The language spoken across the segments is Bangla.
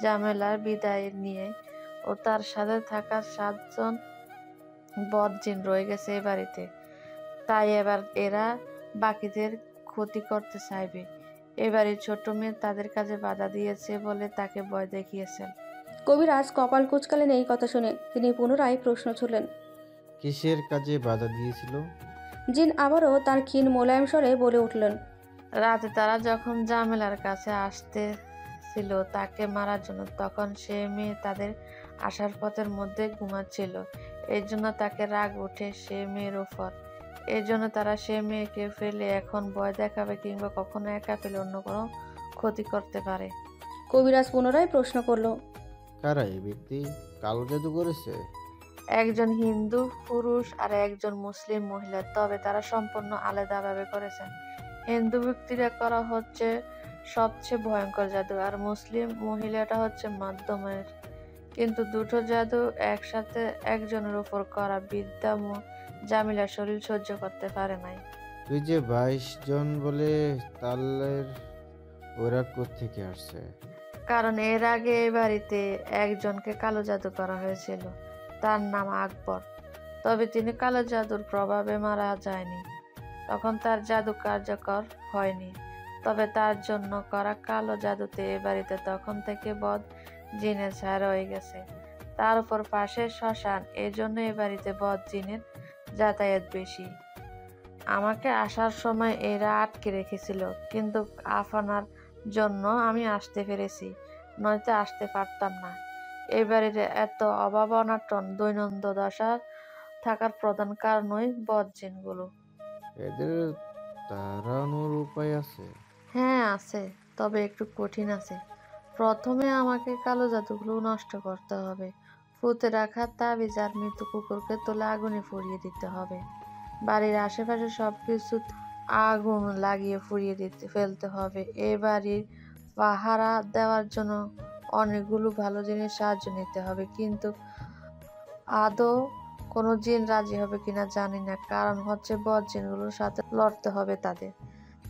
জামেলার বিদায় নিয়ে ও তার সাথে থাকা 7 জন বদজিন রয়ে গেছে এ বাড়িতে। তাই এবার এরা বাকিদের ক্ষতি করতে চাইবে। এবারের ছোট মেয়ে তাদের কাজে বাধা দিয়েছে বলে তাকে ভয় দেখিয়েছেন। কবিরাজ কপাল কুঁচকালেন এই কথা শুনে। তিনি পুনরায় প্রশ্ন ছুড়লেন, কিসের কাজে বাধা দিয়েছিল? জিন আবারও তার ক্ষীণ মোলায়েম স্বরে বলে উঠলেন, রাতে তারা যখন জামেলার কাছে আসতেছিল তাকে মারার জন্য, তখন সে মেয়ে তাদের আসার পথের মধ্যে ঘুমাচ্ছিল। এই জন্য তাকে রাগ ওঠে সে মেয়ের উপর। এই জন্য তারা সে মেয়েকে ফেলে এখন ভয় দেখাবে কিংবা কখনো একা পেলে অন্য কোনো ক্ষতি করতে পারে। কবিরাজ পুনরায় প্রশ্ন করল, কারা এই ব্যক্তি? কালো জাদু করেছে? একজন হিন্দু পুরুষ আর একজন মুসলিম মহিলা, তবে তারা সম্পূর্ণ আলাদাভাবে করেছেন। হিন্দু ব্যক্তিরা করা হচ্ছে সবচেয়ে ভয়ঙ্কর জাদু, আর মুসলিম মহিলাটা হচ্ছে মাধ্যমের। কিন্তু দুটো জাদু একসাথে একজনের উপর করা বিদ্যা জামিলার শরীর সহ্য করতে পারে নাই। তুই যে 22 জন বলে, তালের ওরা কোত্থেকে আসছে? কারণ এর আগে এ বাড়িতে একজনকে কালো জাদু করা হয়েছিল, তার নাম আকবর। তবে তিনি কালো জাদুর প্রভাবে মারা যায়নি, তখন তার জাদু কার্যকর হয়নি। তবে তার জন্য করা কালো জাদুতে এ বাড়িতে তখন থেকে বদ জিনের ছায়া রয়ে গেছে। তার উপর পাশে শ্মশান, এই জন্য এ বাড়িতে বদ জিনের যাতায়াত বেশি। আমাকে আসার সময় এরা আটকে রেখেছিল, কিন্তু আপনার জন্য আমি আসতে পেরেছি, নয়তো আসতে পারতাম না। এই বাড়ির এত অভাব অনাটন দৈনন্দিন দশা থাকার প্রধান কারণই বদজিনগুলো। এদের তাড়ানোর উপায় আছে? হ্যাঁ আছে, তবে একটু কঠিন আছে। প্রথমে আমাকে কালো জাদুগুলো নষ্ট করতে হবে। পুঁতে রাখা তাবিজ আর মৃত কুকুরকে তোলে আগুনে পুড়িয়ে দিতে হবে। বাড়ির আশেপাশে সবকিছু আগুন লাগিয়ে পুড়িয়ে ফেলতে হবে। এই বাড়ির পাহারা দেওয়ার জন্য অনেকগুলো ভালো জিনিস সাহায্য নিতে হবে, কিন্তু আদৌ কোনো জিন রাজি হবে কিনা জানি না, কারণ হচ্ছে বদ জিনগুলোর সাথে লড়তে হবে তাদের।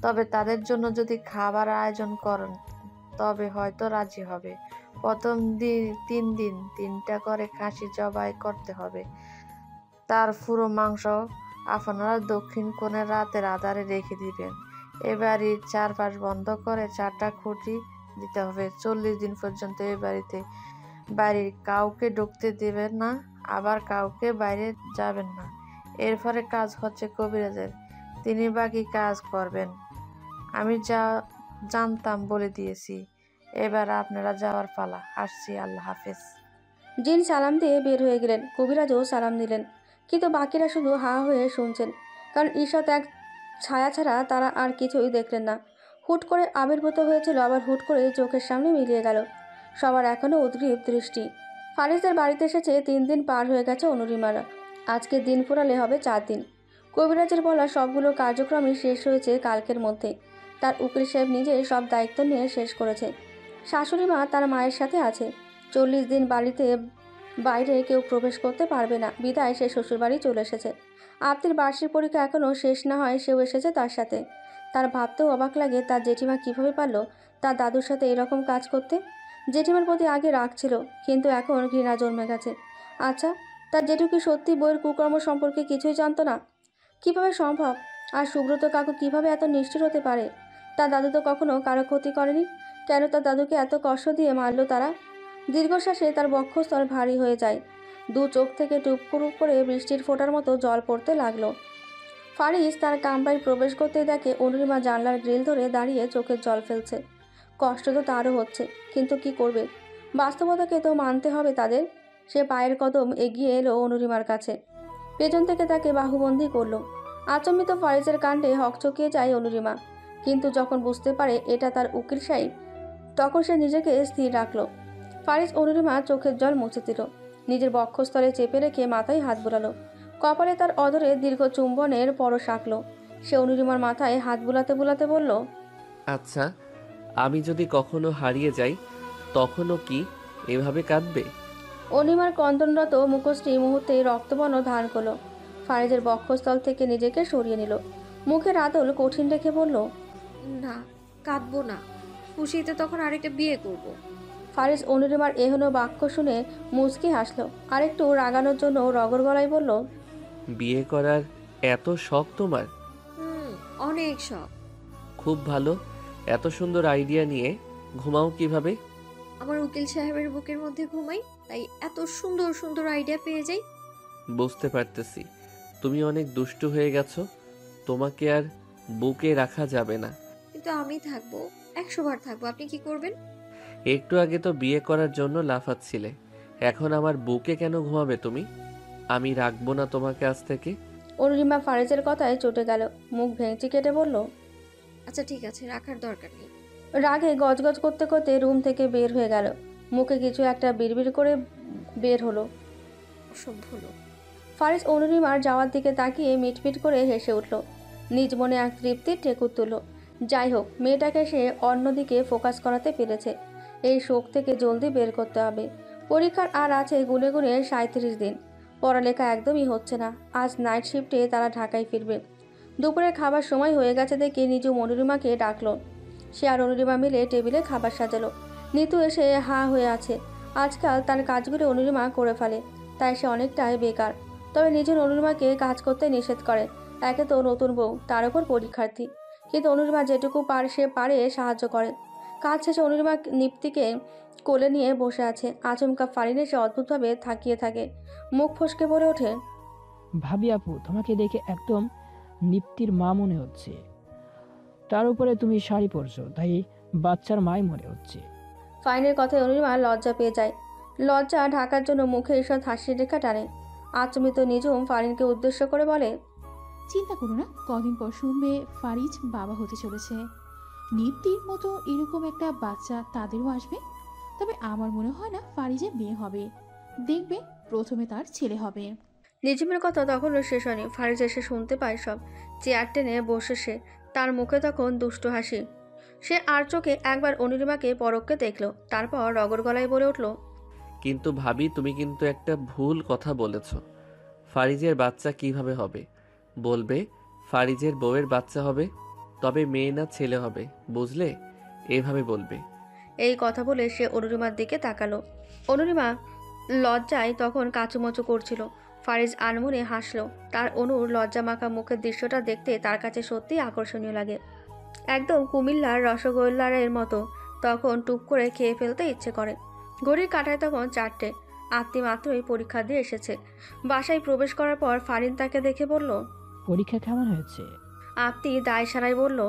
তবে তাদের জন্য যদি খাবার আয়োজন করেন তবে হয়তো রাজি হবে। প্রথম 3 দিন 3টা করে খাসি জবাই করতে হবে। তার পুরো মাংস আপনারা দক্ষিণ কোণে রাতের আধারে রেখে দিবেন। এ বাড়ির চারপাশ বন্ধ করে 4টা খুঁটি দিতে হবে। 40 দিন পর্যন্ত এ বাড়িতে বাড়ির কাউকে ঢুকতে দেবেন না, আবার কাউকে বাইরে যাবেন না। এরপরে কাজ হচ্ছে কবিরাজের, তিনি বাকি কাজ করবেন। আমি যা জানতাম বলে দিয়েছি, এবার আপনারা যাওয়ার পালা। আসছি, আল্লাহ হাফেজ। জিন সালাম দিয়ে বের হয়ে গেলেন। কবিরাজও সালাম দিলেন, কিন্তু বাকিরা শুধু হা হয়ে শুনছেন, কারণ ঈশাত এক ছায়া ছাড়া তারা আর কিছুই দেখলেন না। হুট করে আবির্ভূত হয়েছিল, আবার হুট করে চোখের সামনে মিলিয়ে গেল। সবার এখনও উদ্গ্রীব দৃষ্টি। ফারিসদের বাড়িতে এসেছে 3 দিন পার হয়ে গেছে অনুরিমারা। আজকে দিন ফুরালে হবে 4 দিন। কবিরাজের বলা সবগুলো কার্যক্রমই শেষ হয়েছে কালকের মধ্যে। তার উকিল সাহেব নিজে সব দায়িত্ব নিয়ে শেষ করেছে। শাশুড়ি মা তার মায়ের সাথে আছে। 40 দিন বাড়িতে বাইরে কেউ প্রবেশ করতে পারবে না, বিদায় সে শ্বশুরবাড়ি চলে এসেছে। আপ্তির বার্ষিক পরীক্ষা এখনও শেষ না হয় সেও এসেছে তার সাথে। তার ভাবতেও অবাক লাগে তার জেঠিমা কীভাবে পারলো তার দাদুর সাথে এরকম কাজ করতে। জেঠিমার প্রতি আগে রাগ ছিল, কিন্তু এখন ঘৃণা জন্মে গেছে। আচ্ছা, তার জেঠু কি সত্যি বইয়ের কুকর্ম সম্পর্কে কিছুই জানতো না? কিভাবে সম্ভব? আর সুব্রত কাকু কিভাবে এত নিষ্ঠুর হতে পারে? তার দাদু তো কখনো কারো ক্ষতি করেনি, কেন তার দাদুকে এত কষ্ট দিয়ে মারল তারা? দীর্ঘশ্বাসে তার বক্ষস্থল ভারী হয়ে যায়। 2 চোখ থেকে টুপকুর করে বৃষ্টির ফোঁটার মতো জল পড়তে লাগলো। ফারিস তার কামরায় প্রবেশ করতে দেখে অনুরিমা জানলার গ্রিল ধরে দাঁড়িয়ে চোখের জল ফেলছে। কষ্ট তো তারও হচ্ছে, কিন্তু কি করবে? বাস্তবতাকে তো মানতে হবে তাদের। সে পায়ের কদম এগিয়ে এলো অনুরিমার কাছে, পেছন থেকে তাকে বাহুবন্দি করলো। আচম্বিত ফারিসের কাণ্ডে হকচকিয়ে যায় অনুরিমা, কিন্তু যখন বুঝতে পারে এটা তার উকিল সাহেব, তখন সে নিজেকে স্থির রাখলো। ফারিস অনুরিমার চোখের জল মুছে দিল, নিজের বক্ষস্থলে চেপে রেখে মাথায় হাত বুলালো। কপালে তার অদরে দীর্ঘ চুম্বনের পরশ আঁকলো। সে অনুরিমার মাথায় হাত বুলাতে বুলাতে বলল, আচ্ছা, আমি যদি কখনো হারিয়ে যাই তখনও কি এভাবে কাঁদবে? অনিমার কন্দনরত মুখশ্রী মুহূর্তে রক্তবর্ণ ধারণ করলো। ফারিজের বক্ষস্থল থেকে নিজেকে সরিয়ে নিল, মুখের আদল কঠিন রেখে বলল, না, কাঁদবো না, খুশিতে তখন আরেকটা বিয়ে করব। ফারিস অনুরিমার এহেন বাক্য শুনে মুচকি হাসলো। আরেকটু রাগানোর জন্য রগর গলায় বলল, বিয়ে করার এত শখ তোমার? অনেক শখ। খুব ভালো। এত সুন্দর আইডিয়া নিয়ে ঘুমাও কিভাবে? আমার উকিল সাহেবের বুকের মধ্যে ঘুমাই, তাই এত সুন্দর সুন্দর আইডিয়া পেয়ে যাই। বুঝতে পারতেছি তুমি অনেক দুষ্টু হয়ে গেছো। তোমাকে আর বুকে রাখা যাবে না। কিন্তু আমি থাকবো, 100 বার থাকবো। আপনি কি করবেন? একটু আগে তো বিয়ে করার জন্য লাফাচ্ছিলে, এখন আমার বুকে কেন ঘুমাবে তুমি? আমি রাখবো না তোমাকে আজ থেকে। অনুরিমা ফারিজের কথায় চটে গেল, মুখ ভেঙচি কেটে বলল, আচ্ছা ঠিক আছে, রাখার দরকার নেই। রাগে গজগজ করতে করতে রুম থেকে বের হয়ে গেল। মুখে কিছু একটা বিড়বিড় করে বের হলো। অসভ্য লোক। ফারিজ অনুরিমার যাওয়ার দিকে তাকিয়ে মিটমিট করে হেসে উঠল। নিজ মনে এক তৃপ্তির ঠেকুর তুলল। যাই হোক, মেয়েটাকে সে অন্যদিকে ফোকাস করাতে পেরেছে। এই শোক থেকে জলদি বের করতে হবে। পরীক্ষার আর আছে গুনে গুনে 37 দিন। পড়ালেখা একদমই হচ্ছে না। আজ নাইট শিফটে তারা ঢাকায় ফিরবে। দুপুরে খাবার সময় হয়ে গেছে দেখে নিজু অনুরিমাকে ডাকলো। সে আর অনুরিমা মিলে টেবিলে খাবার সাজালো। নিতু এসে হা হয়ে আছে। আজকাল তার কাজগুলো অনুরিমা করে ফেলে, তাই সে অনেকটাই বেকার। তবে নিজের অনুরিমাকে কাজ করতে নিষেধ করে। একে তো নতুন বউ, তার উপর পরীক্ষার্থী। কিন্তু অনুরিমা যেটুকু সে পারে সাহায্য করে। কাজ শেষে অনুরিমা নিপ্তিকে কোলে নিয়ে বসে আছে। আচমকা ফারিন এসে অদ্ভুতভাবে থাকিয়ে থাকে। মুখ ফসকে বলে ওঠে, ভাবি আপু, তোমাকে দেখে একদম নিপ্তির মা মনে হচ্ছে। তার উপরে তুমি শাড়ি পরছো, তাই বাচ্চার মাই মনে হচ্ছে। ফাইনের কথায় অনুরিমা লজ্জা পেয়ে যায়। লজ্জা ঢাকার জন্য মুখে ঈষৎ হাসির রেখা টানে। আচমিত নিজুম ফারিনকে উদ্দেশ্য করে বলে, চিন্তা করো না, কদিন পর শুনবে ফারিজ বাবা হতে চলেছে। নিপ্তির মতো এরকম একটা বাচ্চা তাদেরও আসবে। তবে আমার মনে হয় না ফারিজের বিয়ে হবে। দেখবে প্রথমে তার ছেলে হবে। নিজুমের কথা তখনও শেষ হয়নি। ফারিজ এসে শুনতে পায় সব। চেয়ার টেনে বসে সে। তার মুখে তখন দুষ্টু হাসি। সে আর চোখে একবার অনুরিমাকে পরক্ষে দেখল, তারপর রগর গলায় বলে উঠল, কিন্তু ভাবি, তুমি কিন্তু একটা ভুল কথা বলেছ। ফারিজের বাচ্চা কিভাবে হবে? বলবে ফারিজের বউয়ের বাচ্চা হবে, তবে মেয়ে না ছেলে হবে, বুঝলে? এভাবে বলবে। এই কথা বলে সে অনুরিমার দিকে তাকালো। অনুরিমা লজ্জায় তখন কাচুমচু করছিল। ফারিজ আনমনে হাসলো। তার অনুর লজ্জা মাখা মুখের দৃশ্যটা দেখতে তার কাছে সত্যি আকর্ষণীয় লাগে। একদম কুমিল্লার রসগোল্লারের মতো। তখন টুপ করে খেয়ে ফেলতে ইচ্ছে করে। ঘড়ির কাঁটায় তখন 4টে। আত্মি মাত্রই পরীক্ষা দিয়ে এসেছে। বাসায় প্রবেশ করার পর ফারিন তাকে দেখে বলল, পরীক্ষা কেমন হয়েছে? আত্মি দায় সারাই বলল,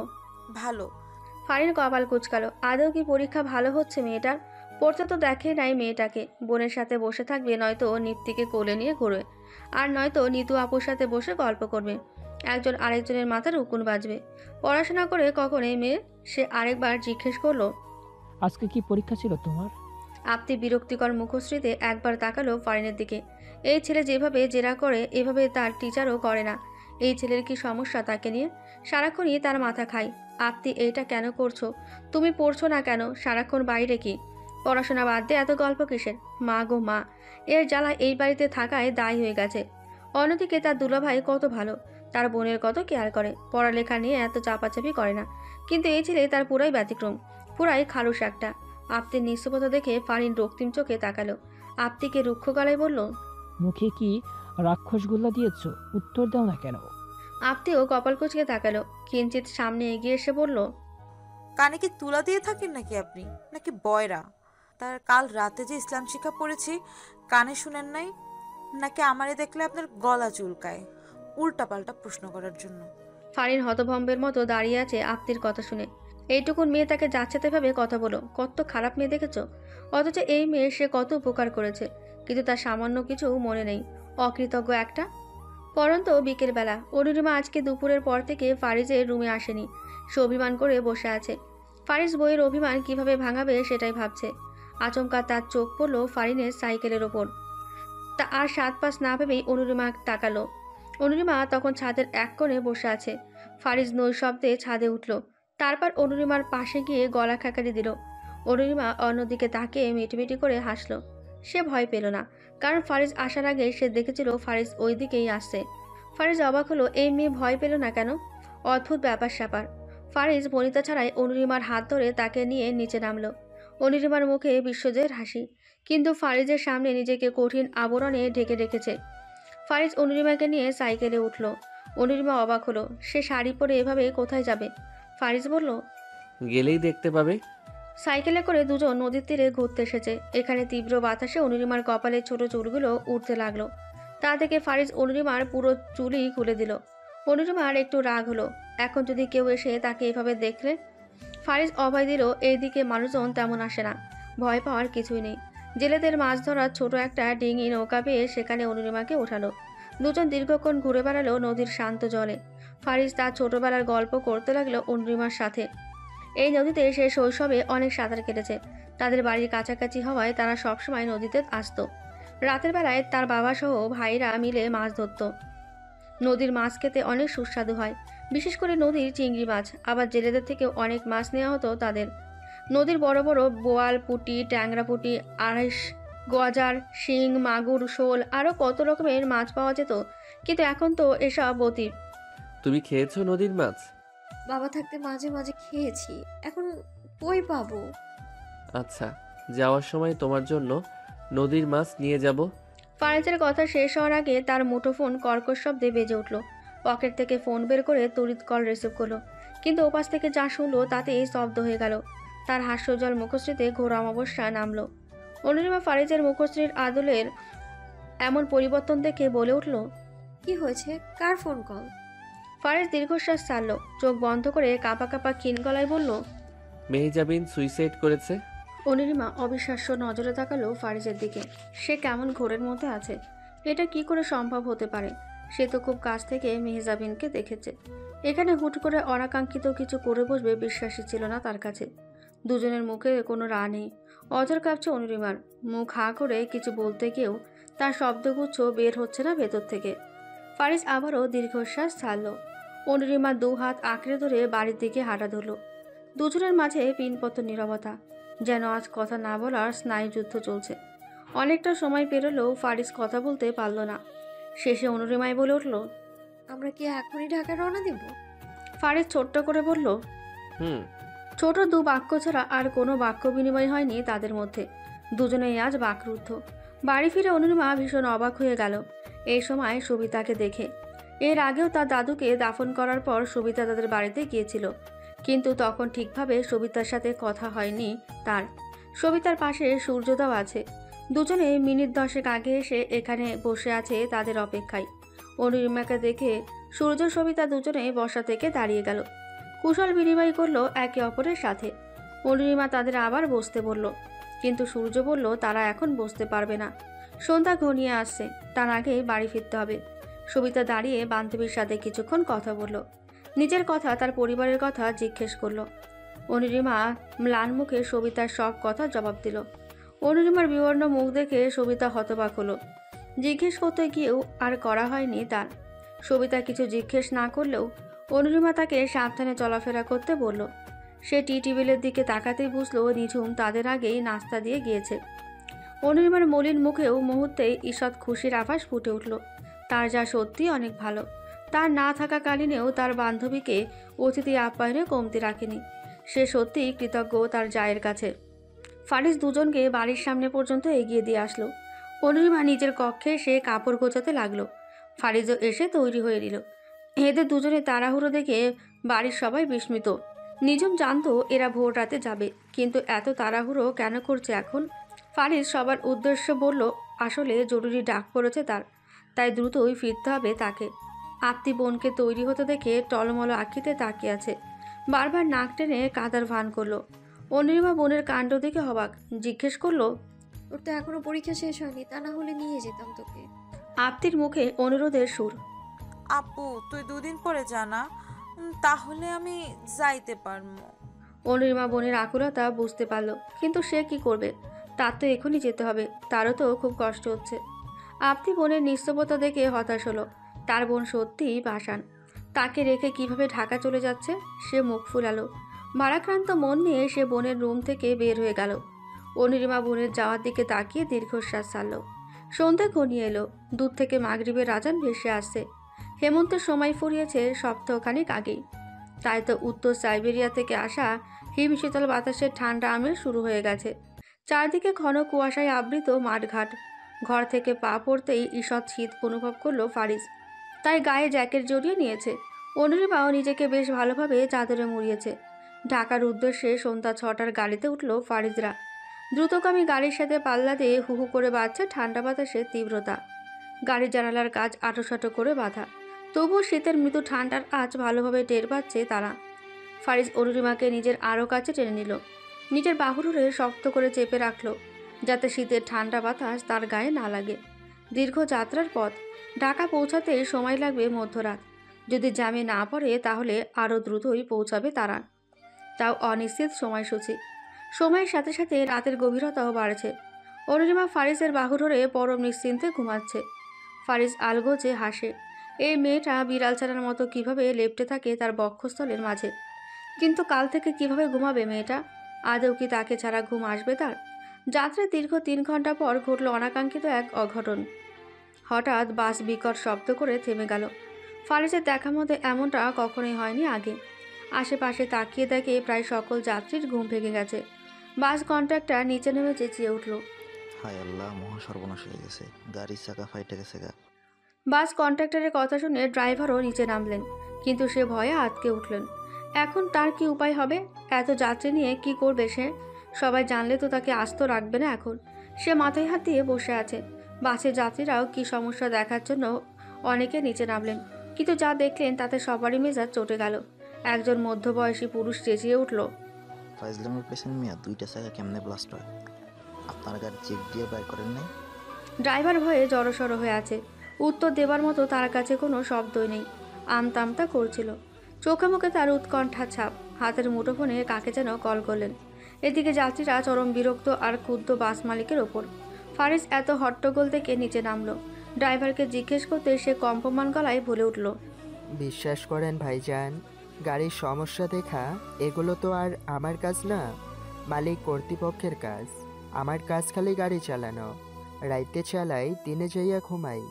ভালো। ফারিন কপাল কুঁচকালো। আদৌ কি পরীক্ষা ভালো হচ্ছে মেয়েটার? পড়তে তো দেখে নাই মেয়েটাকে। বোনের সাথে বসে থাকবে, নয়তো নিপ্তিকে কোলে নিয়ে ঘুরবে, আর নয়তো নিতু আপুর সাথে বসে গল্প করবে। একজন আরেকজনের মাথার উকুন বাজবে। পড়াশোনা করে কখন এই মেয়ে? সে আরেকবার জিজ্ঞেস করলো, আজকে কি পরীক্ষা ছিল তোমার? আপনি বিরক্তিকর মুখশ্রীতে একবার তাকালো ফারিনের দিকে। এই ছেলে যেভাবে জেরা করে, এভাবে তার টিচারও করে না। এই ছেলের কি সমস্যা তাকে নিয়ে? সারাক্ষণই তার মাথা খায়। আপনি এইটা কেন করছো? তুমি পড়ছো না কেন? সারাক্ষণ বাইরে কি? পড়াশোনা বাদ দিয়ে এত গল্প কিসের? মা গো মা, এর জ্বালা এই বাড়িতে থাকায় দায়ী হয়ে গেছে। অন্যদিকে তার দুলাভাই কত ভালো, তার বোনের কত কেয়ার করে, পড়ালেখা নিয়ে এত চাপাচাপি করে না। কিন্তু এই ছেলে তার পুরাই ব্যতিক্রম, পুরাই খালুস একটা। আপতির নিঃস্বতা দেখে ফারিন রক্তিম চোখে তাকালো। আপতিকে রুক্ষ গলায় বলল, মুখে কি রাক্ষসগুল্লা দিয়েছ? উত্তর দাও না কেন? আপতিও কপাল কুঁচকে তাকালো। কিঞ্চিত সামনে এগিয়ে এসে বলল, কানে কি তুলা দিয়ে থাকেন নাকি আপনি, নাকি বয়রা? তার কাল রাতে যে ইসলাম শিক্ষা পড়েছি, কানে শুনেন নাই? নাকি আমারে দেখলে আপনার গলা চুলকায় উল্টাপাল্টা প্রশ্ন করার জন্য? ফারিন হতভম্বের মতো দাঁড়িয়ে আছে আপতির কথা শুনে। এইটুকুন মেয়ে তাকে যাচ্ছেতে ভাবে কথা বলো। কত খারাপ মেয়ে দেখেছো? অথচ এই মেয়ে সে কত উপকার করেছে, কিন্তু তার সামান্য কিছু মনে নেই। অকৃতজ্ঞ একটা। পরন্ত বিকেলবেলা। অনুরিমা আজকে দুপুরের পর থেকে ফারিজের রুমে আসেনি। সে অভিমান করে বসে আছে। ফারিজ বইয়ের অভিমান কিভাবে ভাঙাবে সেটাই ভাবছে। আচমকা তার চোখ পড়ল ফারিনের সাইকেলের ওপর। তা আর 7 পাঁচ না ভেবেই অনুরিমা তাকালো। অনুরিমা তখন ছাদের এক কোণে বসে আছে। ফারিজ নৈশব্দে ছাদে উঠল। তারপর অনুরিমার পাশে গিয়ে গলা খাকারি দিল। অনুরিমা অন্যদিকে তাকিয়ে মিটিমিটি করে হাসল। সে ভয় পেল না, কারণ ফারিজ আসার আগে সে দেখেছিল ফারিজ ওই দিকেই আসছে। ফারিজ অবাক হলো, এই মেয়ে ভয় পেল না কেন? অদ্ভুত ব্যাপার স্যাপার। ফারিজ বনিতা ছাড়াই অনুরিমার হাত ধরে তাকে নিয়ে নিচে নামলো। অনুরিমার মুখে বিশ্বজয়ের হাসি, কিন্তু ফারিজের সামনে নিজেকে কঠিন আবরণে ঢেকে রেখেছে। ফারিজ অনুরিমাকে নিয়ে সাইকেলে উঠল। অনুরিমা অবাক হলো, সে শাড়ি পরে এভাবে কোথায় যাবে? ফারিজ বলল, গেলেই দেখতে পাবে। সাইকেলে করে দুজন নদীর তীরে ঘুরতে এসেছে। এখানে তীব্র বাতাসে অনুরিমার কপালে ছোট চুলগুলো উঠতে লাগলো। তা থেকে ফারিজ অনুরিমার পুরো চুলই খুলে দিল। অনুরিমার একটু রাগ হলো, এখন যদি কেউ এসে তাকে এভাবে দেখলে। ফারিজ অভয় দিল, এইদিকে মানুষজন তেমন আসে না, ভয় পাওয়ার কিছুই নেই। জেলেদের মাছ ধরার ছোট একটা ডিঙি নৌকা পেয়ে সেখানে অনুরিমাকে ওঠালো। দুজন দীর্ঘক্ষণ ঘুরে বেড়ালো নদীর শান্ত জলে। ফারিজ তার ছোটবেলার গল্প করতে লাগলো অনুরিমার সাথে। এই নদীতে সে শৈশবে অনেক সাঁতার কেটেছে। তাদের বাড়ির কাছাকাছি হওয়ায় তারা সবসময় নদীতে আসতো। রাতের বেলায় তার বাবা সহ ভাইরা মিলে মাছ ধরত। নদীর মাছ খেতে অনেক সুস্বাদু হয়, বিশেষ করে নদীর চিংড়ি মাছ। আবার জেলেদের থেকেও অনেক মাছ নেওয়া হতো তাদের। নদীর বড় বড় বোয়াল, পুঁটি, ট্যাংরা পুঁটি, আড়াইশ, গজার, শিং, মাগুর, শোল আরও কত রকমের মাছ পাওয়া যেত, কিন্তু এখন তো এসব অতীত। তুমি খেয়েছো নদীর মাছ? বাবা থাকতে মাঝে মাঝে খেয়েছি, এখন কই পাবো? আচ্ছা, যাওয়ার সময় তোমার জন্য নদীর মাছ নিয়ে যাব। ফারিজের কথা শেষ হওয়ার আগে তার মুঠোফোন কর্কশ শব্দে বেজে উঠল। পকেট থেকে ফোন বের করে তড়িৎ কল রিসিভ করলো, কিন্তু ওপাশ থেকে যা শুনলো তাতেই স্তব্ধ হয়ে গেল। তার হাস্যজল মুখশ্রীতে ঘোর অমাবস্যা নামলো। অনুরিমা ফারিজের মুখশ্রীর আদলের এমন পরিবর্তন দেখে বলে উঠল, কি হয়েছে? কার ফোন কল? ফারিজ দীর্ঘশ্বাস ছাড়ল, চোখ বন্ধ করে কাঁপা কাঁপা ক্ষীণ গলায় বলল, মেহজাবিন সুইসাইড করেছে। অনুরিমা অবিশ্বাস্য নজরে তাকালো ফারিজের দিকে। সে কেমন ঘোরের মধ্যে আছে, এটা কি করে সম্ভব হতে পারে? সে তো খুব কাছ থেকে মেহজাবিনকে দেখেছে। এখানে হুট করে অনাকাঙ্ক্ষিত কিছু করে বসবে বিশ্বাসই ছিল না তার কাছে। দুজনের মুখে কোনো রা নেই। অঝর কাঁপছে অনুরিমার, মুখ হাঁ করে কিছু বলতে গিয়েও তার শব্দগুচ্ছ বের হচ্ছে না ভেতর থেকে। ফারিজ আবারও দীর্ঘশ্বাস ছাড়ল। অনুরিমা দু হাত আঁকড়ে ধরে বাড়ির দিকে হাঁটা ধরল। দুজনের মাঝে পিনপত নীরবতা, যেন আজ কথা না বলার স্নায়ুযুদ্ধ চলছে। অনেকটা সময় পেরোলেও ফারিজ কথা বলতে পারল না। শেষে অনুরিমায় বলে উঠল, আমরা কি এখনই ঢাকা রওনা দিব? ফারিজ ছোট্ট করে বলল, হুম। ছোট দু বাক্য ছাড়া আর কোনো বাক্য বিনিময় হয়নি তাদের মধ্যে। দুজনেই আজ বাকরুদ্ধ। বাড়ি ফিরে অনুরিমা ভীষণ অবাক হয়ে গেল এই সময় সবিতাকে দেখে। এর আগেও তার দাদুকে দাফন করার পর সবিতা তাদের বাড়িতে গিয়েছিল, কিন্তু তখন ঠিকভাবে সবিতার সাথে কথা হয়নি তার। সবিতার পাশে সূর্যদাও আছে। দুজনে মিনিট 10 আগে এসে এখানে বসে আছে তাদের অপেক্ষায়। অনুরিমাকে দেখে সূর্য সবিতা দুজনে বসা থেকে দাঁড়িয়ে গেল, কুশল বিনিময় করলো একে অপরের সাথে। অনুরিমা তাদের আবার বসতে বলল, কিন্তু সূর্য বলল তারা এখন বসতে পারবে না, সন্ধ্যা ঘনিয়ে আসছে, তার আগে বাড়ি ফিরতে হবে। সবিতা দাঁড়িয়ে বান্ধবীর সাথে কিছুক্ষণ কথা বলল, নিজের কথা, তার পরিবারের কথা জিজ্ঞেস করলো। অনুরিমা ম্লান মুখে সবিতার সব কথা জবাব দিল। অনুরিমার বিবর্ণ মুখ দেখে সবিতা হতবাক হলো। জিজ্ঞেস করতে গিয়েও আর করা হয়নি তার। সবিতা কিছু জিজ্ঞেস না করলেও অনুরিমা তাকে সাবধানে চলাফেরা করতে বলল। সে টি টেবিলের দিকে তাকাতেই বুঝলো নিঝুম তাদের আগেই নাস্তা দিয়ে গিয়েছে। অনুরিমার মলিন মুখেও মুহূর্তেই ঈষৎ খুশির আভাস ফুটে উঠল। তার যা সত্যি অনেক ভালো। তার না থাকাকালীনেও তার বান্ধবীকে অতিথি আপ্যায়নে কমতি রাখেনি। সে সত্যিই কৃতজ্ঞ তার জায়ের কাছে। ফারিজ দুজনকে বাড়ির সামনে পর্যন্ত এগিয়ে দিয়ে আসলো। অনুরিমা নিজের কক্ষে সে কাপড় গোছাতে লাগলো। ফারিজও এসে তৈরি হয়ে নিল। এদের দুজনে তাড়াহুড়ো দেখে বাড়ির সবাই বিস্মিত। নিঝুম জানতো এরা ভোর রাতে যাবে, কিন্তু এত তাড়াহুড়ো কেন করছে এখন? ফারিজ সবার উদ্দেশ্যে বলল, আসলে জরুরি ডাক পড়েছে তার, তাই দ্রুতই ফিরতে হবে তাকে। আত্মী বোনকে তৈরি হতে দেখে টলমল আঁখিতে তাকিয়ে আছে, বারবার নাক টেনে কাদার ভান করলো। অনুরিমা বোনের কাণ্ড দেখে হবাক, জিজ্ঞেস করলো, ওর তো এখনো পরীক্ষা শেষ হয়নি, তা না হলে নিয়ে যেতাম তোকে। আত্মীর মুখে অনুরোধের সুর। আপু তুই 2 দিন পরে জানা, তাহলে আমি যাইতে পারবো। অনুরিমা বোনের আকুলতা বুঝতে পারলো, কিন্তু সে কি করবে? তার তো এখনই যেতে হবে, তারও তো খুব কষ্ট হচ্ছে। আত্মী বোনের নিস্তবতা দেখে হতাশ হলো। তার বোন সত্যিই পাষাণ, তাকে রেখে কিভাবে ঢাকা চলে যাচ্ছে। সে মুখ ফুলালো, ভারাক্রান্ত মন নিয়ে সে বোনের রুম থেকে বের হয়ে গেল। অনুরিমা বোনের যাওয়ার দিকে তাকিয়ে দীর্ঘশ্বাস ছাড়ল। সন্ধ্যা ঘনিয়ে এলো, দূর থেকে মাগরিবের আজান ভেসে আসছে। হেমন্তের সময় ফুরিয়েছে সপ্তাহখানেক আগেই। তাই তো উত্তর সাইবেরিয়া থেকে আসা হিমশীতল বাতাসের ঠান্ডা আমেজ শুরু হয়ে গেছে। চারদিকে ঘন কুয়াশায় আবৃত মাঠঘাট। ঘর থেকে পা পড়তেই ঈষৎ শীত অনুভব করলো ফারিস, তাই গায়ে জ্যাকেট জড়িয়ে নিয়েছে। অনুরিমাও নিজেকে বেশ ভালোভাবে চাদরে মুড়িয়েছে। ঢাকার উদ্দেশ্যে সন্ধ্যা 6টার গাড়িতে উঠল ফারিজরা। দ্রুতগামী গাড়ির সাথে পাল্লা দিয়ে হু হু করে বাজছে ঠান্ডা বাতাসের তীব্রতা। গাড়ির জানালার কাজ আঁটোসাঁটো করে বাঁধা, তবুও শীতের মৃদু ঠান্ডার আজ ভালোভাবে টের পাচ্ছে তারা। ফারিজ অনুরিমাকে নিজের আরও কাছে টেনে নিল, নিজের বাহুর ধরে শক্ত করে চেপে রাখলো, যাতে শীতের ঠান্ডা বাতাস তার গায়ে না লাগে। দীর্ঘ যাত্রার পথ, ঢাকা পৌঁছাতে সময় লাগবে মধ্যরাত। যদি জ্যামে না পড়ে তাহলে আরও দ্রুতই পৌঁছাবে তারা, তাও অনিশ্চিত সময়সূচি। সময়ের সাথে সাথে রাতের গভীরতাও বাড়ছে। অনুরিমা ফারিসের বাহু ধরে পরম নিশ্চিন্তে ঘুমাচ্ছে। ফারিস আলগোজে হাসে। এই মেয়েটা বিড়াল ছাড়ার মতো কিভাবে লেপ্টে থাকে তার বক্ষস্থলের মাঝে। কিন্তু কাল থেকে কিভাবে ঘুমাবে মেয়েটা? আদৌ কি তাকে ছাড়া ঘুম আসবে তার? যাত্রার দীর্ঘ 3 ঘন্টা পর ঘটল অনাকাঙ্ক্ষিত এক অঘটন। হঠাৎ বাস বিকট শব্দ করে থেমে গেল। ফারিসের দেখা মতে এমনটা কখনোই হয়নি আগে। আশেপাশে তাকিয়ে দেখে প্রায় সকল যাত্রীর ঘুম ভেঙে গেছে। বাস কন্ট্রাক্টর নিচে নেমে চেঁচিয়ে উঠল, হায় আল্লাহ, মহা সর্বনাশ হয়ে গেছে, গাড়ির চাকা ফাইটে গেছে গা। বাস কন্ট্রাক্টরের কথা শুনে ড্রাইভারও নিচে নামলেন, কিন্তু সে ভয়ে আটকে উঠলেন। এখন তার কি উপায় হবে? এত যাত্রী নিয়ে কি করবে সে? সবাই জানলে তো তাকে আস্ত রাখবে না এখন। সে মাথায় হাত দিয়ে বসে আছে। বাসের যাত্রীরাও কি সমস্যা দেখার জন্য অনেকে নিচে নামলেন, কিন্তু যা দেখলেন তাতে সবারই মেজাজ চটে গেল। একজন মধ্যবয়সী পুরুষ চেঁচিয়ে উঠল, ফাইজলামের পেছনে মিয়া, 2টা চাকা কেমনে ব্লাস্ট হয়? আপনার গাড়ি চেক দিয়ে বের করেন নাই? ড্রাইভার ভয়ে জড়সড় হয়ে আছে। উত্তর দেবার মতো তার কাছে কোনো শব্দই নেই। আমতামতা করছিল। চোখে মুখে তার উৎকণ্ঠা ছাপ। হাতের মুঠোফোনে কাকে যেন কল করলেন। এদিকে যাত্রীরা চরম বিরক্ত আর ক্ষুব্ধ বাস মালিকের ওপর। ফারিস এত হট্টগোল থেকে নিচে নামলো। ড্রাইভারকে জিজ্ঞেস করতে সে কম্পমান গলায় বলে উঠল, বিশ্বাস করেন ভাইজান, গাড়ির সমস্যা দেখা এগুলো তো আর আমার কাজ না, মালিক কর্তৃপক্ষের কাজ। আমার কাজ খালি গাড়ি চালানো। রাইতে চালাই, দিনে যাইয়া ঘুমাই,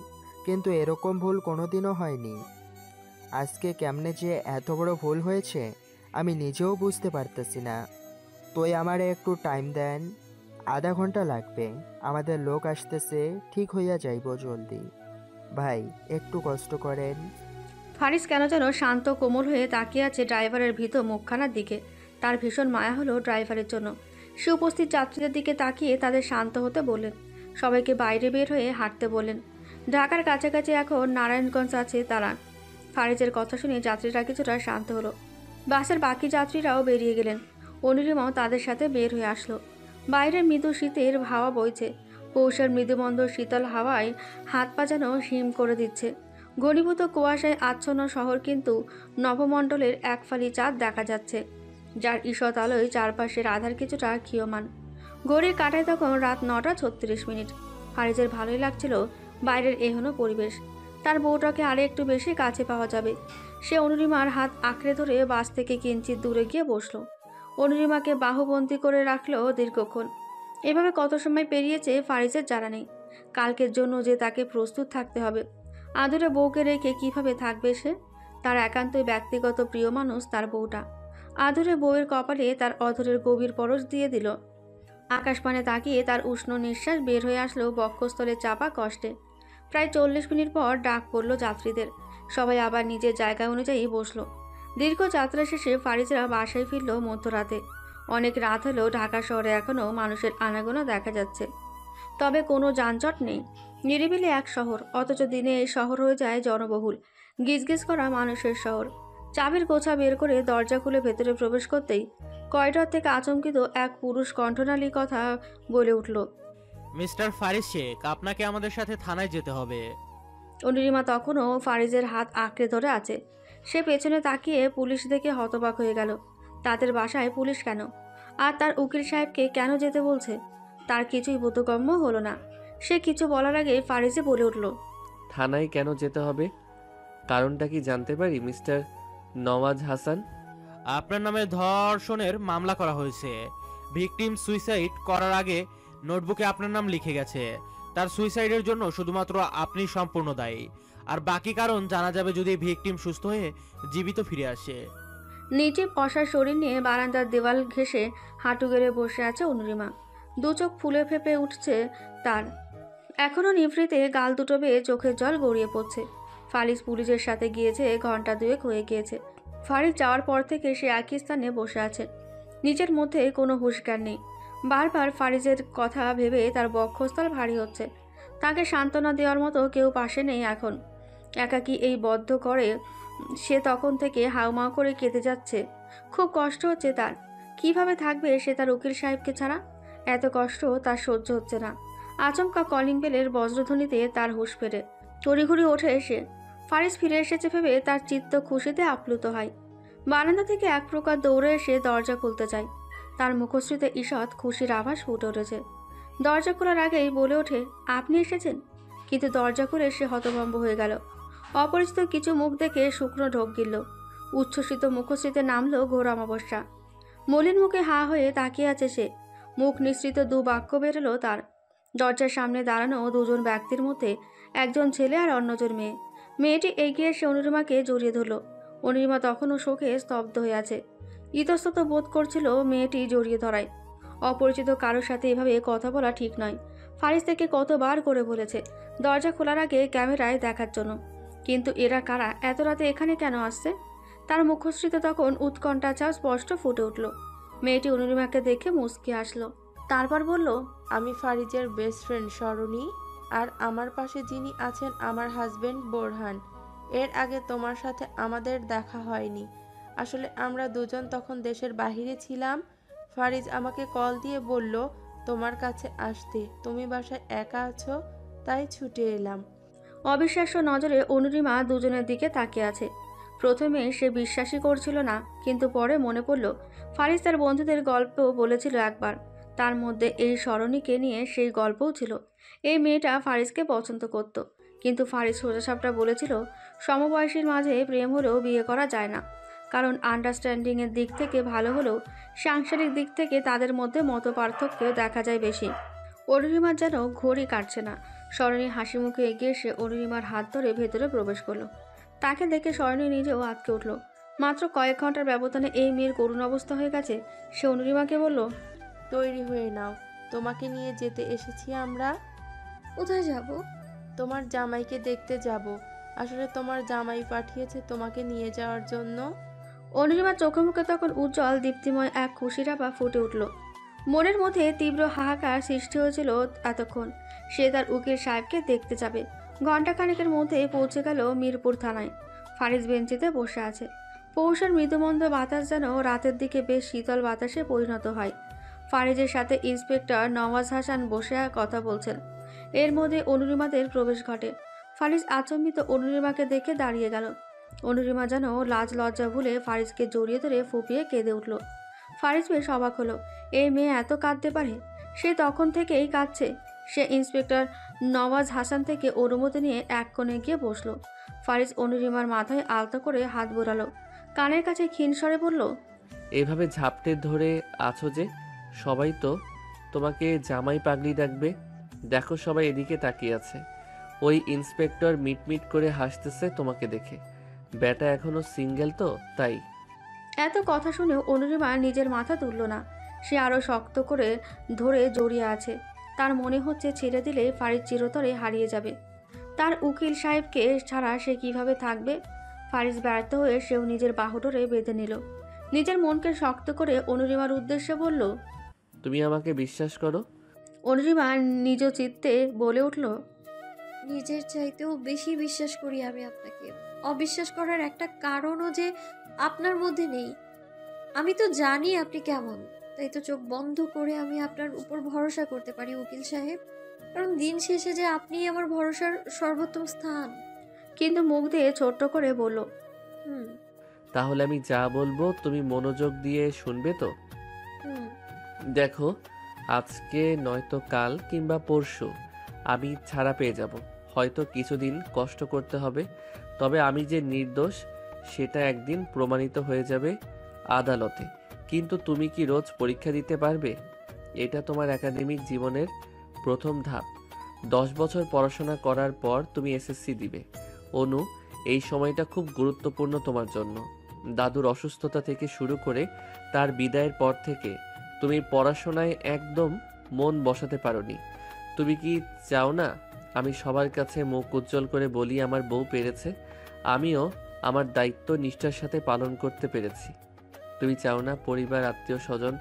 কিন্তু এরকম ভুল কোনোদিনও হয়নি। আজকে কেমনে যে এত বড় ভুল হয়েছে আমি নিজেও বুঝতে পারতেছি না। তোই আমারে একটু টাইম দেন, আধা ঘন্টা লাগবে। আমাদের লোক আসতেছে, ঠিক হইয়া যাইব জলদি। ভাই একটু কষ্ট করেন। ফারিস কেন যেন শান্ত কোমল হয়ে তাকিয়ে আছে ড্রাইভারের ভীত মুখখানার দিকে। তার ভীষণ মায়া হলো ড্রাইভারের জন্য। সে উপস্থিত যাত্রীদের দিকে তাকিয়ে তাদের শান্ত হতে বললেন। সবাইকে বাইরে বের হয়ে হাঁটতে বললেন। ঢাকার কাছাকাছি এখন নারায়ণগঞ্জ আছে তারা। ফারিজের কথা শুনে যাত্রীরা কিছুটা শান্ত হলো। বাসের বাকি যাত্রীরাও বেরিয়ে গেলেন। অনুরিমাও তাদের সাথে বের হয়ে আসলো। বাইরের মৃদু শীতের হাওয়া বইছে। পৌষের মৃদুমন্দ শীতল হাওয়ায় হাত পা যেন হিম করে দিচ্ছে। ঘনীভূত কুয়াশায় আচ্ছন্ন শহর, কিন্তু নবমণ্ডলের এক ফালি চাঁদ দেখা যাচ্ছে, যার ঈষৎ আলোয় চারপাশের আধার কিছুটা ক্ষীয়মান। ঘড়ির কাঁটায় তখন রাত 9:36। ফারিজের ভালোই লাগছিল বাইরের এহেন পরিবেশ। তার বউটাকে আরে একটু বেশি কাছে পাওয়া যাবে। সে অনুরিমার হাত আঁকড়ে ধরে বাস থেকে কিঞ্চিত দূরে গিয়ে বসলো। অনুরিমাকে বাহুবন্দি করে রাখলো দীর্ঘক্ষণ। এভাবে কত সময় পেরিয়েছে ফারিজের জানা নেই। কালকের জন্য যে তাকে প্রস্তুত থাকতে হবে। আদরে বউকে রেখে কিভাবে থাকবে সে? তার একান্তই ব্যক্তিগত প্রিয় মানুষ তার বউটা। আদরে বউয়ের কপালে তার অধরের গভীর পরশ দিয়ে দিল। আকাশপানে তাকিয়ে তার উষ্ণ নিঃশ্বাস বের হয়ে আসলো বক্ষস্থলে চাপা কষ্টে। প্রায় 40 মিনিট পর ডাক পড়ল যাত্রীদের। সবাই আবার নিজের জায়গা অনুযায়ী বসলো। দীর্ঘ যাত্রা শেষে ফারিজরা বাসায় ফিরল মধ্যরাতে। অনেক রাত হলেও ঢাকা শহরে এখনও মানুষের আনাগোনা দেখা যাচ্ছে, তবে কোনো যানজট নেই। নিরিবিলি এক শহর, অথচ দিনে এই শহর হয়ে যায় জনবহুল, গিজগিজ করা মানুষের শহর। চাবির গোছা বের করে দরজা খুলে ভেতরে প্রবেশ করতেই করিডর থেকে আচমকিত এক পুরুষ কণ্ঠনালী কথা বলে উঠল, মিস্টার ফারিজ শেখ, আপনাকে আমাদের সাথে থানায় যেতে হবে। অনুরিমা তখনও ফারিজের হাত আঁকড়ে ধরে আছে। সে পেছনে তাকিয়ে পুলিশ দেখে হতবাক হয়ে গেল। তাদের বাসায় পুলিশ কেন? আর তার উকিল সাহেবকে কেন যেতে বলছে? তার কিছুই বোধগম্য হলো না। সে কিছু বলার আগে ফারিজে বলে উঠল, থানায় কেন যেতে হবে? কারণটা কি জানতে পারি মিস্টার নওয়াজ হাসান? আপনার নামে ধর্ষণের মামলা করা হয়েছে। ভিকটিম সুইসাইড করার আগে নোটবুকে আপনার নাম লিখে গেছে। তার সুইসাইডের জন্য শুধুমাত্র আপনি সম্পূর্ণ দায়ী, আর বাকি কারণ জানা যাবে যদি ভিকটিম সুস্থ হয়ে জীবিত ফিরে আসে। নিচে পশা শরীর নিয়ে বারান্দার দেওয়াল ঘেঁষে হাঁটু গেড়ে বসে আছে অনুরিমা। দু চোখ ফুলে ফেপে উঠছে তার। এখনো নিভৃতে গাল দুটো বেয়ে চোখের জল গড়িয়ে পড়ছে। ফারিজ পুলিশের সাথে গিয়েছে ঘন্টা দুয়েক হয়ে গিয়েছে। ফারিজ যাওয়ার পর থেকে সে একই স্থানে বসে আছে, নিজের মধ্যে কোনো হুঁশজ্ঞান নেই। বারবার ফারিজের কথা ভেবে তার বক্ষস্থল ভারী হচ্ছে। তাকে সান্ত্বনা দেওয়ার মতো কেউ পাশে নেই এখন। একাকী এই বদ্ধ করে সে তখন থেকে হাউমাউ করে কেঁদে যাচ্ছে। খুব কষ্ট হচ্ছে তার। কিভাবে থাকবে সে তার উকিল সাহেবকে ছাড়া? এত কষ্ট তার সহ্য হচ্ছে না। আচমকা কলিং বেলের বজ্রধ্বনিতে তার হুঁশ ফেরে। তড়িঘড়ি ওঠে এসে। ফারিজ ফিরে এসেছে ভেবে তার চিত্ত খুশিতে আপ্লুত হয়। বারান্দা থেকে এক প্রকার দৌড়ে এসে দরজা খুলতে চায়। তার মুখশ্রীতে ঈষৎ খুশির আভাস ফুটে উঠেছে। দরজা খোলার আগেই বলে ওঠে, আপনি এসেছেন? কিন্তু দরজা খুলে সে হতভম্ব হয়ে গেল। অপরিচিত কিছু মুখ দেখে শুকনো ঢোক গিলল। উচ্ছ্বসিত মুখশ্রীতে নামলো ঘোর অমাবস্যা। মলিন মুখে হা হয়ে তাকিয়ে আছে সে। মুখ নিঃসৃত দু বাক্য বেরোলো তার। দরজার সামনে দাঁড়ানো দুজন ব্যক্তির মধ্যে একজন ছেলে আর অন্যজন মেয়ে। মেয়েটি এগিয়ে এসে অনুরিমাকে জড়িয়ে ধরল। অনুরিমা তখনও শোকে স্তব্ধ হয়ে আছে। ইতস্তত বোধ করছিল মেয়েটি জড়িয়ে ধরায়। অপরিচিত কারোর সাথে এভাবে কথা বলা ঠিক নয়। ফারিজ থেকে কতবার করে বলেছে দরজা খোলার আগে ক্যামেরায় দেখার জন্য, কিন্তু এরা কারা, এত রাতে এখানে কেন আসছে? তার মুখশ্রীতে তখন উৎকণ্ঠা চাও স্পষ্ট ফুটে উঠল। মেয়েটি অনুরিমাকে দেখে মুচকি আসলো। তারপর বলল, আমি ফারিজের বেস্ট ফ্রেন্ড সরণি, আর আমার পাশে যিনি আছেন আমার হাজবেন্ড বোরহান। এর আগে তোমার সাথে আমাদের দেখা হয়নি। আসলে আমরা দুজন তখন দেশের বাহিরে ছিলাম। ফারিজ আমাকে কল দিয়ে বলল তোমার কাছে আসতে, তুমি বাসায় একা আছো, তাই ছুটে এলাম। অবিশ্বাস্য নজরে অনুরিমা দুজনের দিকে তাকিয়ে আছে। প্রথমে সে বিশ্বাসই করছিল না, কিন্তু পরে মনে পড়ল ফারিজ তার বন্ধুদের গল্প বলেছিল একবার। তার মধ্যে এই সরণিকে নিয়ে সেই গল্পও ছিল। এই মেয়েটা ফারিজকে পছন্দ করত, কিন্তু ফারিজ সোজাসাপটা বলেছিল সমবয়সীর মাঝে প্রেম হলেও বিয়ে করা যায় না, কারণ আন্ডারস্ট্যান্ডিংয়ের দিক থেকে ভালো হলেও সাংসারিক দিক থেকে তাদের মধ্যে মত পার্থক্য দেখা যায় বেশি। অনুরিমার যেন ঘড়ি কাটছে না। সরণী হাসি মুখে এগিয়ে এসে অনুরিমার হাত ধরে ভেতরে প্রবেশ করলো। তাকে দেখে সরণী নিজেও আটকে উঠল। মাত্র কয়েক ঘন্টার ব্যবধানে এই মেয়ের করুণ অবস্থা হয়ে গেছে। সে অনুরিমাকে বলল, তৈরি হয়ে নাও, তোমাকে নিয়ে যেতে এসেছি আমরা। কোথায় যাব? তোমার জামাইকে দেখতে যাব। আসলে তোমার জামাই পাঠিয়েছে তোমাকে নিয়ে যাওয়ার জন্য। অনুরিমার চোখে মুখে তখন উজ্জ্বল দীপ্তিময় এক খুশির আভা ফুটে উঠল। মনের মধ্যে তীব্র হাহাকার সৃষ্টি হয়েছিল এতক্ষণ। সে তার উকিল সাহেবকে দেখতে যাবে। ঘণ্টাখানেকের মধ্যে পৌঁছে গেল মিরপুর থানায়। ফারিজ বেঞ্চিতে বসে আছে। পৌষের মৃদুমন্দ বাতাস যেন রাতের দিকে বেশ শীতল বাতাসে পরিণত হয়। ফারিজের সাথে ইন্সপেক্টর নওয়াজ হাসান বসে কথা বলছেন। এর মধ্যে অনুরিমাদের প্রবেশ ঘটে। ফারিজ আচম্বিত অনুরিমাকে দেখে দাঁড়িয়ে গেল। অনুরিমা যেন লাজ লজ্জা ভুলে ফারিজকে জড়িয়ে ধরে ফুপিয়ে কেঁদে উঠল। ফারিজ বেশ অবাক হলো, এই মেয়ে এত কাঁদতে পারে। সে তখন থেকেই কাঁদছে। সে ইন্সপেক্টর নওয়াজ হাসান থেকে অনুমতি নিয়ে এক কোণে গিয়ে বসলো। ফারিজ অনুরিমার মাথায় আলতো করে হাত বোলালো, কানের কাছে ক্ষীণ স্বরে বলল, এভাবে ঝাপটে ধরে আছো যে? সবাই তো তোমাকে জামাই পাগলি ডাকবে। দেখো সবাই এদিকে তাকিয়ে আছে। ওই ইন্সপেক্টর মিটমিট করে হাসতেছে তোমাকে দেখে। ব্যাটা এখনো সিঙ্গেল তো তাই। এত কথা শুনেও অনুরিমা নিজের মাথা তুলল না। সে আরো শক্ত করে ধরে জড়িয়ে আছে। তার মনে হচ্ছে ছেড়ে দিলে ফারিজ চিরতরে হারিয়ে যাবে। তার উকিল সাহেবকে ছাড়া সে কিভাবে থাকবে? ফারিজ ব্যর্থ হয়ে সেও নিজের বাহু ধরে বেঁধে নিল। নিজের মনকে শক্ত করে অনুরিমার উদ্দেশ্যে বলল, তুমি আমাকে বিশ্বাস করো? অনুরিমা নিজ চিত্তে বলে উঠল, নিজের চাইতেও বেশি বিশ্বাস করি আমি আপনাকে। অবিশ্বাস করার একটা কারণও যে আপনার মধ্যে নেই। আমি তো জানি আপনি কেমন, তাই তো চোখ বন্ধ করে আমি আপনার উপর ভরসা করতে পারি উকিল সাহেব, কারণ দিন শেষে যে আপনিই আমার ভরসার সর্বোত্তম স্থান। কিন্তু মুখ দিয়ে ছোট্ট করে বলল, তাহলে আমি যা বলবো তুমি মনোযোগ দিয়ে শুনবে তো? দেখো, আজকে নয়তো কাল কিংবা পরশু আমি ছাড়া পেয়ে যাব। হয়তো কিছুদিন কষ্ট করতে হবে, তবে আমি যে নির্দোষ সেটা একদিন প্রমাণিত হয়ে যাবে আদালতে। কিন্তু তুমি কি রোজ পরীক্ষা দিতে পারবে? এটা তোমার একাডেমিক জীবনের প্রথম ধাপ। 10 বছর পড়াশোনা করার পর তুমি এসএসসি দিবে। অনু, এই সময়টা খুব গুরুত্বপূর্ণ তোমার জন্য। দাদুর অসুস্থতা থেকে শুরু করে তার বিদায়ের পর থেকে তুমি পড়াশোনায় একদম মন বসাতে পারোনি। তুমি কি চাও না আমি সবার কাছে মুখ উজ্জ্বল করে বলি আমার বউ পেরেছে? আমিও আমার দায়িত্ব নিষ্ঠার সাথে পালন করতে পেরেছি। তুমি চাও না পরিবার, আত্মীয় স্বজন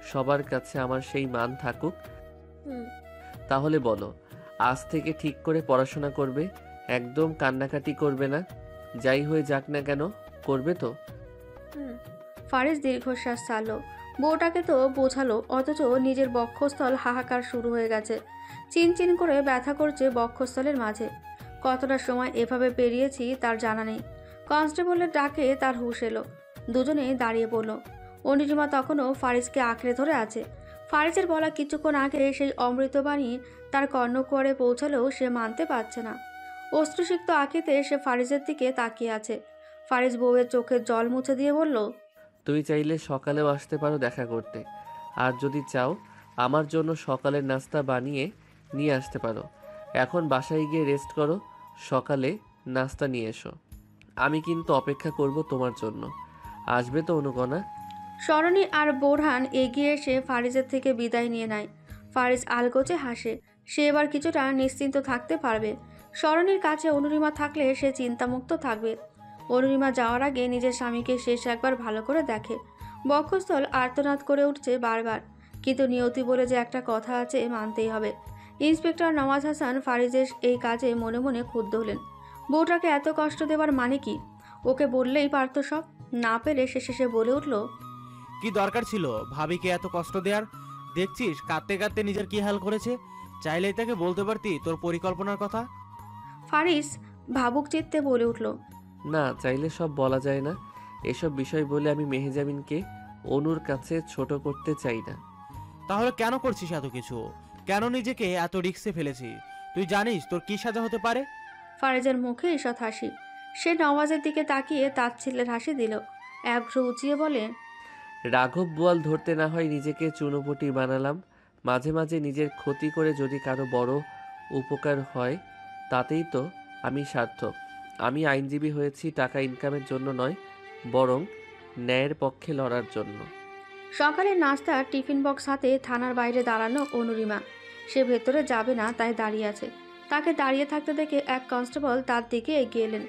সবার কাছে আমার সেই মান থাকুক? হুম। তাহলে বলো, আজ থেকে ঠিক করে পড়াশোনা করবে, একদম কান্নাকাটি করবে না? যাই হয়ে যাক না কেন, করবে তো? হুম। ফারিস দীর্ঘশ্বাস ছাড়ল। বউটাকে তো বোঝালো, অথচ নিজের বক্ষস্থল হাহাকার শুরু হয়ে গেছে। চিনচিন করে ব্যথা করছে বক্ষস্থলের মাঝে। কতটা সময় এভাবে পেরিয়েছি তার জানা নেই। কনস্টেবলের ডাকে তার হুঁশ এলো। দুজনেই দাঁড়িয়ে পড়ল। অনিরিমা তখনও ফারিসকে আঁকড়ে ধরে আছে। ফারিসের বলা কিছুক্ষণ আগে সেই অমৃতবাণী তার কর্ণকুয়ারে পৌঁছালেও সে মানতে পারছে না। অশ্রুসিক্ত আঁকিতে সে ফারিসের দিকে তাকিয়ে আছে। ফারিস বউয়ের চোখের জল মুছে দিয়ে বলল, তুমি চাইলে সকালেও আসতে পারো দেখা করতে, আর যদি চাও আমার জন্য সকালের নাস্তা বানিয়ে নিয়ে আসতে পারো। এখন বাসায় গিয়ে রেস্ট করো, সকালে নাস্তা নিয়ে এসো। আমি কিন্তু অপেক্ষা করব তোমার জন্য। আসবে তো অনুকণা? সরণি আর বোরহান এগিয়ে এসে ফারিসের থেকে বিদায় নিয়ে নেয়। ফারিস আলগোচে হাসে। সে এবার কিছুটা নিশ্চিন্ত থাকতে পারবে। সরণির কাছে অনুরিমা থাকলে সে চিন্তামুক্ত থাকবে। অনুরিমা যাওয়ার আগে নিজের স্বামীকে শেষ একবার ভালো করে দেখে। বক্ষস্থল আর্তনাদ করে উঠছে বারবার, কিন্তু নিয়তি বলে যে একটা কথা আছে মানতেই হবে। ইন্সপেক্টর নওয়াজ হাসান ফারিজের এই কাজে মনে মনে ক্ষুব্ধ হলেন। বউটাকে এত কষ্ট দেওয়ার মানে কি? ওকে বললেই পারতো সব। না পেলে সে শেষে বলে উঠল, কি দরকার ছিল ভাবিকে এত কষ্ট দেওয়ার? দেখছিস কাঁদতে কাঁদতে নিজের কি হাল করেছে। চাইলেই তাকে বলতে পারতি তোর পরিকল্পনার কথা। ফারিস ভাবুক চিত্তে বলে উঠল, না, চাইলে সব বলা যায় না। এসব বিষয় বলে আমি মেহেজাবিনকে অনুর কাছে ছোট করতে চাই না। তাহলে কেন করছিস এত কিছু? কেন নিজেকে এত রিস্কে ফেলেছি? তুই জানিস তোর কি সাজা হতে পারে? ফারিজের মুখে ঈষৎ হাসি। সে নওয়াজের দিকে তাকিয়ে তাচ্ছিল্যের হাসি দিল। এক ভ্রু উঁচিয়ে বলে, রাঘব বোয়াল ধরতে না হয় নিজেকে চুনোপুটি বানালাম। মাঝে মাঝে নিজের ক্ষতি করে যদি কারো বড় উপকার হয়, তাতেই তো আমি সার্থক। আমি আইনজীবী হয়েছি টাকা ইনকামের জন্য নয়, বরং ন্যায়ের পক্ষে লড়ার জন্য। সকালে নাস্তার টিফিন বক্স হাতে থানার বাইরে দাঁড়ানো অনুরিমা। সে ভেতরে যাবে না, তাই দাঁড়িয়ে আছে। তাকে দাঁড়িয়ে থাকতে দেখে এক কনস্টেবল তার দিকে এগিয়ে এলেন।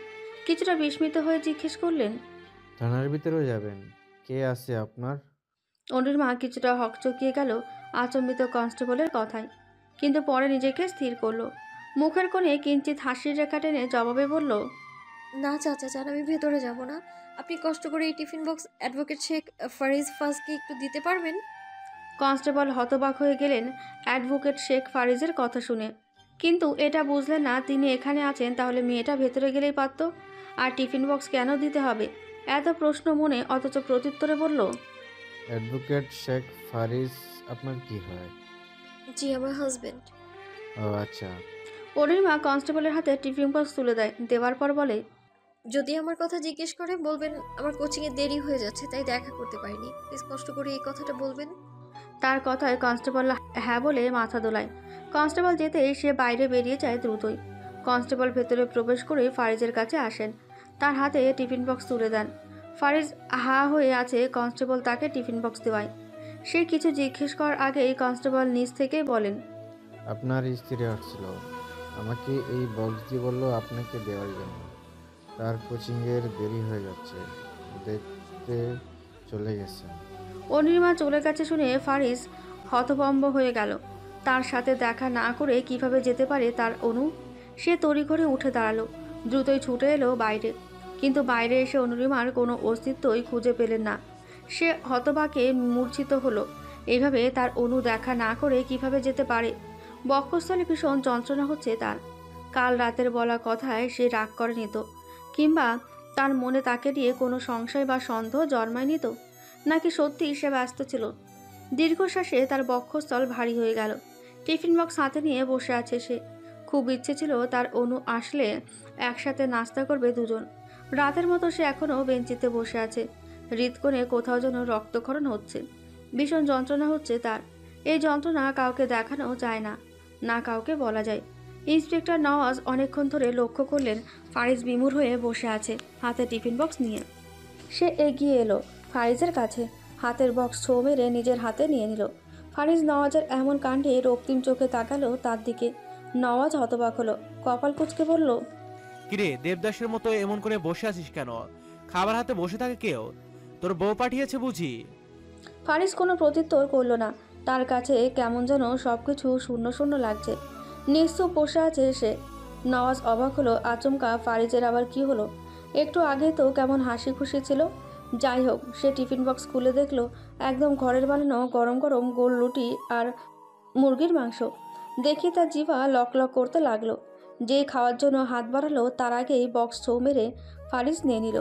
কিছুটা বিস্মিত হয়ে জিজ্ঞেস করলেন, থানার ভিতরেও যাবেন? কে আছে আপনার? অনুরিমা কিছুটা হকচকিয়ে গেল আচম্বিত কনস্টেবলের কথায়, কিন্তু পরে নিজেকে স্থির করলো। মুখের কোণে কিঞ্চিত হাসির রেখা টেনে জবাবে বলল, না চাচা চান, আমি ভেতরে যাব না। আপনি কষ্ট করে এই tiffin box advocate Sheikh Fariz ফাজকে একটু দিতে পারবেন? কনস্টেবল হতবাক হয়ে গেলেন অ্যাডভোকেট শেখ ফারিজের কথা শুনে, কিন্তু এটা বুঝলেন না তিনি এখানে আছেন, তাহলে মেয়েটা ভেতরে গেলেই পারত। আর টিফিন বক্স কেন দিতে হবে এত প্রশ্ন মনে, অথচ প্রত্যুত্তরে বলল, অ্যাডভোকেট শেখ ফারিজ আপনার কি হয়? জি, আমার হাজবেন্ড। ও আচ্ছা। অনিমা কনস্টেবলের হাতে টিফিন বক্স তুলে দেয়। দেওয়ার পর বলে, যদি আমার কথা জিজ্ঞেস করে বলবেন আমার কোচিংয়ে দেরি হয়ে যাচ্ছে, তাই দেখা করতে পারিনি। প্লিজ কষ্ট করে এই কথাটা বলবেন। তার কথায় কনস্টেবল হ্যাঁ বলে মাথা দোলায়। কনস্টেবল যেতেই সে বাইরে বেরিয়ে যায় দ্রুতই। কনস্টেবল ভেতরে প্রবেশ করে ফারিজের কাছে আসেন। তার হাতে টিফিন বক্স তুলে দেন। ফারিজ হা হয়ে আছে। কনস্টেবল তাকে টিফিন বক্স দেওয়ায়। সে কিছু জিজ্ঞেস করার আগেই কনস্টেবল নিজ থেকেই বলেন, আপনার স্ত্রী আসছিল, আমাকে এই বক্স দিয়ে বললো আপনাকে দেওয়ার জন্য। তার কোচিংয়ের দেরি হয়ে যাচ্ছে, দেখতে চলে গেছে। অনিমা চলে গেছে শুনে ফারিজ হতভম্ব হয়ে গেল। তার সাথে দেখা না করে কিভাবে যেতে পারে তার অনু? সে তড়িঘড়ি উঠে দাঁড়ালো, দ্রুতই ছুটে এলো বাইরে। কিন্তু বাইরে এসে অনুরিমার কোনো অস্তিত্বই খুঁজে পেলেন না। সে হতবাকে মূর্ছিত হলো। এইভাবে তার অনু দেখা না করে কিভাবে যেতে পারে? বক্ষস্থলে ভীষণ যন্ত্রণা হচ্ছে তার। কাল রাতের বলা কথায় সে রাগ করে নিত, কিংবা তার মনে তাকে নিয়ে কোনো সংশয় বা সন্দেহ জন্মায় নিত, নাকি সত্যিই সে ব্যস্ত ছিল? দীর্ঘশ্বাসে তার বক্ষস্থল ভারী হয়ে গেল। টিফিন বক্স হাতে নিয়ে বসে আছে সে। খুব ইচ্ছে ছিল তার অনু আসলে একসাথে নাস্তা করবে দুজন। রাতের মতো সে এখনও বেঞ্চিতে বসে আছে। হৃদকোণে কোথাও যেন রক্তক্ষরণ হচ্ছে। ভীষণ যন্ত্রণা হচ্ছে তার। এই যন্ত্রণা কাউকে দেখানো যায় না, না কাউকে বলা যায়। ইন্সপেক্টর নওয়াজ অনেকক্ষণ ধরে লক্ষ্য করলেন ফারিজ বিমূঢ় হয়ে বসে আছে হাতে টিফিন বক্স নিয়ে। সে এগিয়ে এলো ফারিজের কাছে, হাতের বক্স ছো মেরে নিজের হাতে নিয়ে নিল। ফারিজ নওয়াজের এমন কাণ্ডে রক্তিম চোখে তাকালো তার দিকে। নওয়াজ হতবাক হলো, কপাল কুঁচকে বলল, কিরে দেবদাসের মতো এমন করে বসে আছিস কেন? খাবার হাতে বসে থাকে কেউ? তোর বউ পাঠিয়েছে বুঝি? ফারিজ কোনো প্রত্যুত্তর করলো না। তার কাছে কেমন যেন সবকিছু শূন্য শূন্য লাগছে। নিশ্চুপ বসে আছে সে। নওয়াজ অবাক হলো, আচমকা ফারিজের আবার কি হলো? একটু আগে তো কেমন হাসি খুশি ছিল। যাই হোক, সে টিফিন বক্স খুলে দেখলো একদম ঘরের বানানো গরম গরম গোল রুটি আর মুরগির মাংস। দেখি তার জিভা লক লক করতে লাগলো। যেই খাওয়ার জন্য হাত বাড়ালো তার আগেই বক্স ছো মেরে ফারিজ নিয়ে নিল।